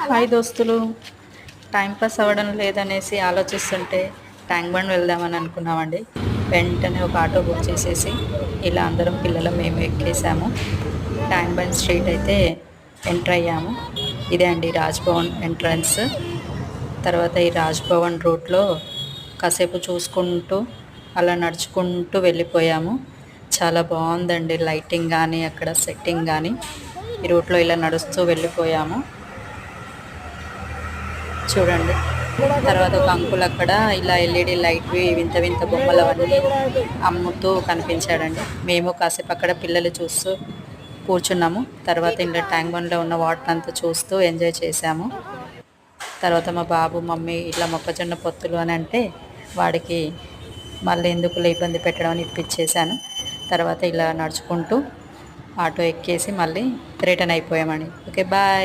Hi దోస్తులు, time pass అవ్వడం లేదనేసి ఆలోచిస్తుంటే ట్యాంక్ బండ్ వెళ్దామని అనుకున్నామండి. వెంటనే ఒక ఆటో బుక్ చేసేసి ఇలా అందరం పిల్లలు మేము ఎక్కేసాము. ట్యాంక్ బండ్ స్ట్రీట్ అయితే ఎంటర్ అయ్యాము. ఇదే అండి రాజ్భవన్ ఎంట్రన్స్. తర్వాత ఈ రాజ్భవన్ రూట్లో కాసేపు చూసుకుంటూ అలా నడుచుకుంటూ వెళ్ళిపోయాము. చాలా బాగుందండి, లైటింగ్ కానీ అక్కడ సెట్టింగ్ కానీ. ఈ రూట్లో ఇలా నడుస్తూ వెళ్ళిపోయాము. చూడండి, తర్వాత ఒక అంకుల్ అక్కడ ఇలా ఎల్ఈడి లైట్వి వింత వింత బొమ్మలు అవన్నీ అమ్ముతూ కనిపించాడండి. మేము కాసేపు అక్కడ పిల్లలు చూస్తూ కూర్చున్నాము. తర్వాత ఇలా ట్యాంక్ బండ్లో ఉన్న వాటర్ అంతా చూస్తూ ఎంజాయ్ చేసాము. తర్వాత మా బాబు మమ్మీ ఇట్లా మొక్కజొన్న పొత్తులు అని అంటే వాడికి మళ్ళీ ఎందుకులే ఇబ్బంది పెట్టడం అని ఇప్పించేశాను. తర్వాత ఇలా నడుచుకుంటూ ఆటో ఎక్కేసి మళ్ళీ రిటర్న్ అయిపోయామండి. Okay, bye.